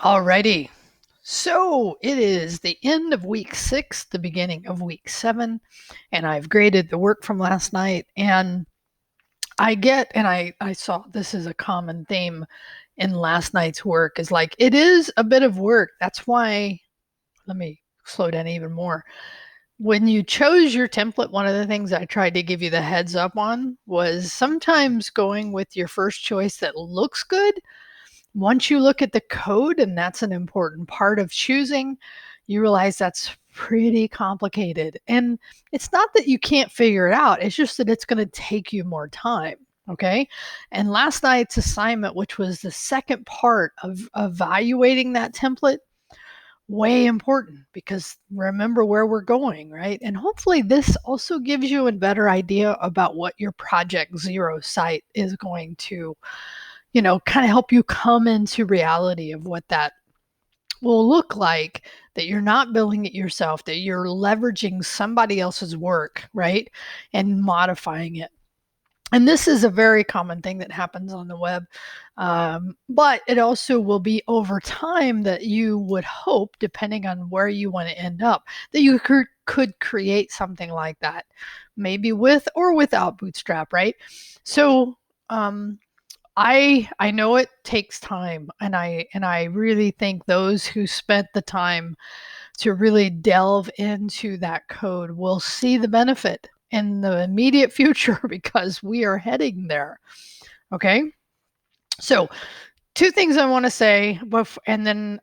Alrighty. So it is the end of week 6, the beginning of week 7, and I've graded the work from last night. And I saw this is a common theme in last night's work is like, it is a bit of work. That's why, let me slow down even more. When you chose your template, one of the things I tried to give you the heads up on was sometimes going with your first choice that looks good. Once you look at the code, and that's an important part of choosing, you realize that's pretty complicated. And it's not that you can't figure it out, it's just that it's going to take you more time. Okay. And last night's assignment, which was the second part of evaluating that template, way important because remember where we're going, right? And hopefully, this also gives you a better idea about what your Project Zero site is going to kind of help you come into reality of what that will look like, that you're not building it yourself, that you're leveraging somebody else's work, right? And modifying it. And this is a very common thing that happens on the web. But it also will be over time that you would hope, depending on where you want to end up, that you could create something like that, maybe with or without Bootstrap, right? So, I know it takes time, and I really think those who spent the time to really delve into that code will see the benefit in the immediate future because we are heading there. Okay? So, two things I want to say, and then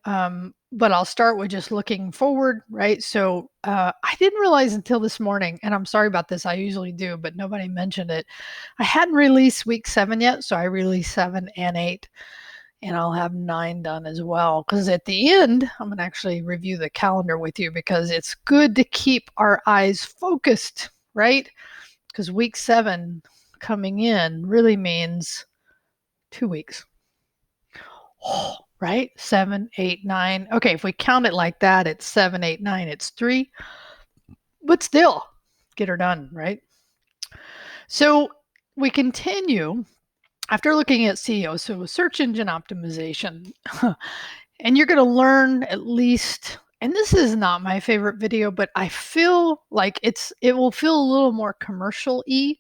but I'll start with just looking forward, right? So I didn't realize until this morning, and I'm sorry about this. I usually do, but nobody mentioned it. I hadn't released week 7 yet, so I released 7 and 8, and I'll have 9 done as well. Because at the end, I'm gonna actually review the calendar with you because it's good to keep our eyes focused, right? Because week 7 coming in really means 2 weeks. Oh, right? 7, 8, 9. Okay, if we count it like that, it's 7, 8, 9, it's 3. But still, get her done, right? So we continue after looking at SEO, so search engine optimization. And you're going to learn at least, and this is not my favorite video, but I feel like it will feel a little more commercial-y,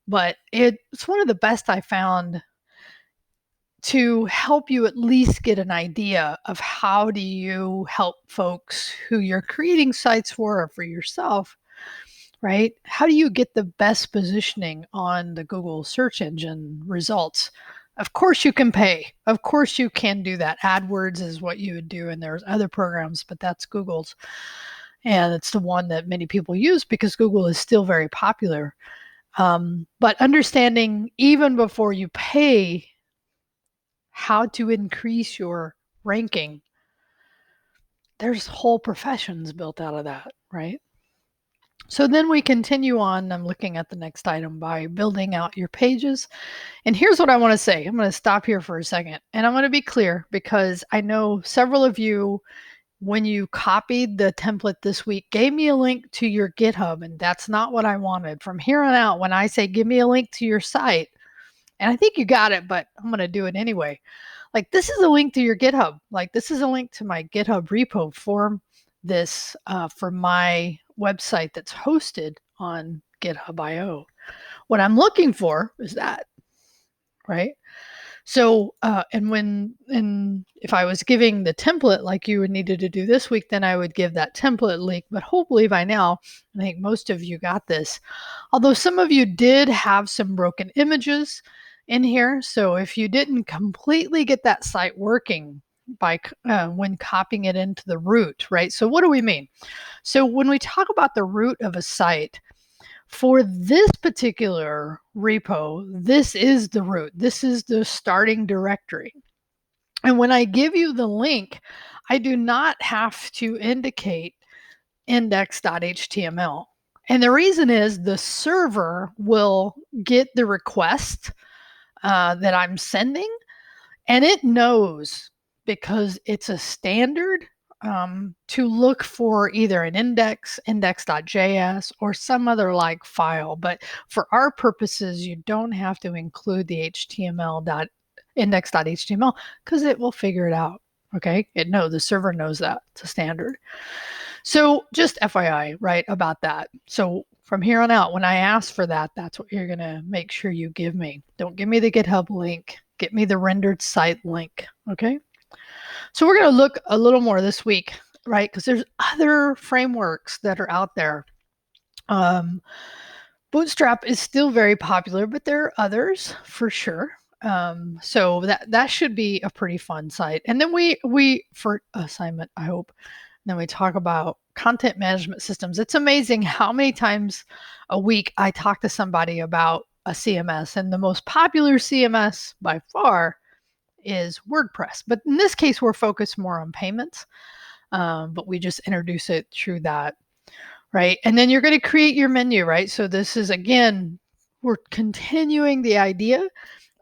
but it's one of the best I found to help you at least get an idea of how do you help folks who you're creating sites for or for yourself, right? How do you get the best positioning on the Google search engine results? Of course you can pay. Of course you can do that. AdWords is what you would do, and there's other programs, but that's Google's. And it's the one that many people use because Google is still very popular. But understanding even before you pay how to increase your ranking, there's whole professions built out of that, right? So then we continue on. I'm looking at the next item by building out your pages. And here's what I want to say. I'm going to stop here for a second. And I'm going to be clear because I know several of you, when you copied the template this week, gave me a link to your GitHub. And that's not what I wanted. From here on out, when I say give me a link to your site, and I think you got it, but I'm going to do it anyway. Like, this is a link to your GitHub. Like, this is a link to my GitHub repo for this, for my website that's hosted on GitHub.io. What I'm looking for is that, right? So, and if I was giving the template like you would needed to do this week, then I would give that template link. But hopefully by now, I think most of you got this. Although some of you did have some broken images in here. So if you didn't completely get that site working by when copying it into the root, right? So what do we mean? So when we talk about the root of a site, for this particular repo, this is the root. This is the starting directory. And when I give you the link, I do not have to indicate index.html. And the reason is the server will get the request that I'm sending, and it knows because it's a standard to look for either an index.js, or some other like file. But for our purposes, you don't have to include the index.html because it will figure it out. Okay. The server knows that. It's a standard. So just FYI, right, about that. So from here on out, when I ask for that, that's what you're going to make sure you give me. Don't give me the GitHub link. Get me the rendered site link. Okay. So we're going to look a little more this week, right? Because there's other frameworks that are out there. Bootstrap is still very popular, but there are others for sure. So that should be a pretty fun site. And then we for assignment, I hope. Then we talk about content management systems. It's amazing how many times a week I talk to somebody about a CMS, and the most popular CMS by far is WordPress. But in this case, we're focused more on payments, but we just introduce it through that, right? And then you're going to create your menu, right? So this is, again, we're continuing the idea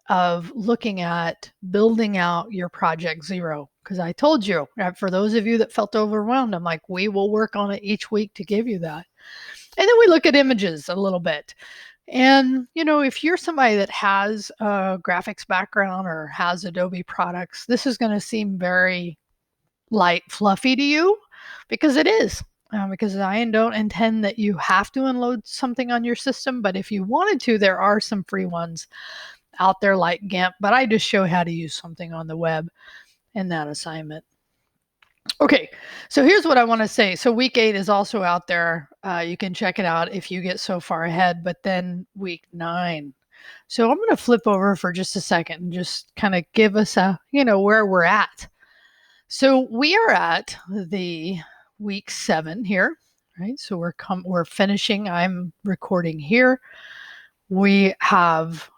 of looking at building out your project zero. Because I told you, for those of you that felt overwhelmed, I'm like, we will work on it each week to give you that. And then we look at images a little bit. And, if you're somebody that has a graphics background or has Adobe products, this is going to seem very light, fluffy to you, because it is. Because I don't intend that you have to unload something on your system, but if you wanted to, there are some free ones out there like GIMP, but I just show how to use something on the web in that assignment. Okay, so here's what I want to say. So week 8 is also out there. You can check it out if you get so far ahead, but then week 9. So I'm going to flip over for just a second and just kind of give us where we're at. So we are at the week 7 here, right? So we're finishing. I'm recording here. We have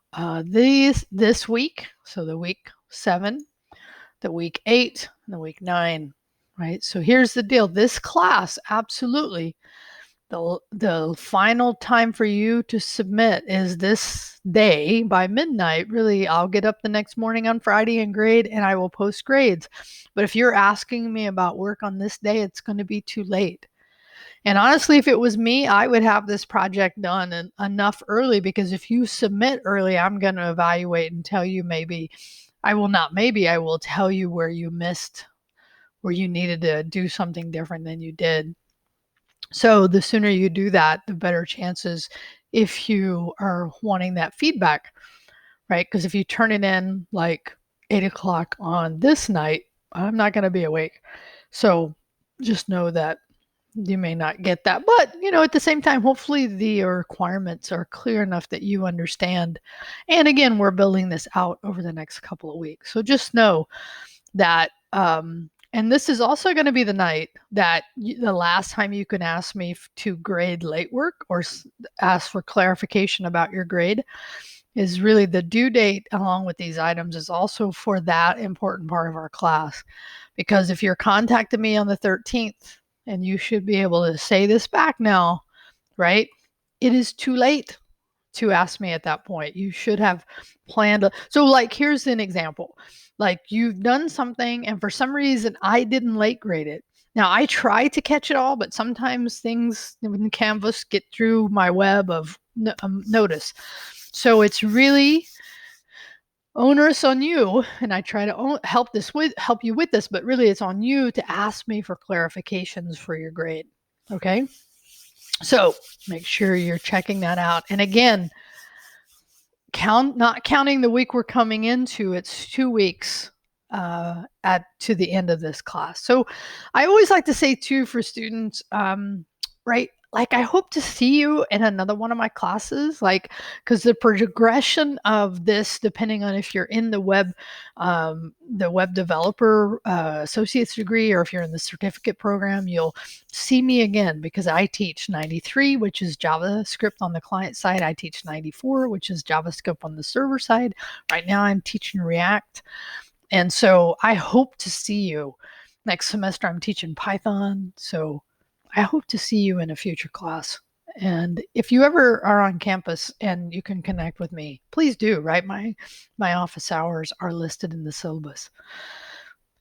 this week, so the week 7, the week 8, and the week 9, right? So here's the deal. This class, absolutely, the final time for you to submit is this day by midnight. Really, I'll get up the next morning on Friday and grade, and I will post grades. But if you're asking me about work on this day, it's going to be too late. And honestly, if it was me, I would have this project done enough early, because if you submit early, I'm going to evaluate and tell you I will tell you where you missed, where you needed to do something different than you did. So the sooner you do that, the better chances if you are wanting that feedback, right? Because if you turn it in like 8 o'clock on this night, I'm not going to be awake. So just know that you may not get that. But, at the same time, hopefully the requirements are clear enough that you understand. And again, we're building this out over the next couple of weeks. So just know that, and this is also going to be the night that the last time you can ask me to grade late work or ask for clarification about your grade is really the due date along with these items is also for that important part of our class. Because if you're contacting me on the 13th, and you should be able to say this back now, right? It is too late to ask me at that point. You should have planned. So like, here's an example. Like, you've done something and for some reason I didn't late grade it. Now I try to catch it all, but sometimes things in Canvas get through my web of notice. So it's really onerous on you, and I try to help you with this, but really it's on you to ask me for clarifications for your grade. Okay, so make sure you're checking that out. And again, not counting the week we're coming into, it's 2 weeks to the end of this class. So I always like to say too, for students, right, like, I hope to see you in another one of my classes, like, because the progression of this, depending on if you're in the web developer associate's degree, or if you're in the certificate program, you'll see me again, because I teach 93, which is JavaScript on the client side. I teach 94, which is JavaScript on the server side. Right now I'm teaching React. And so I hope to see you next semester. I'm teaching Python. So I hope to see you in a future class. And if you ever are on campus and you can connect with me, please do, right? My office hours are listed in the syllabus.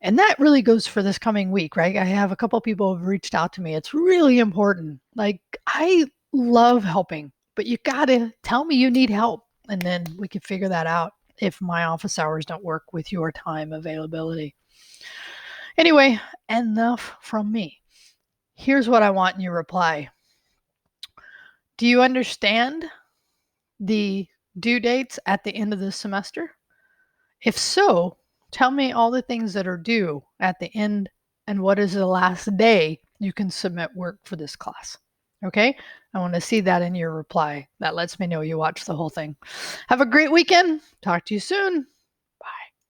And that really goes for this coming week, right? I have a couple people who have reached out to me. It's really important. Like, I love helping, but you got to tell me you need help, and then we can figure that out if my office hours don't work with your time availability. Anyway, enough from me. Here's what I want in your reply. Do you understand the due dates at the end of the semester? If so, tell me all the things that are due at the end and what is the last day you can submit work for this class. Okay? I want to see that in your reply. That lets me know you watched the whole thing. Have a great weekend. Talk to you soon.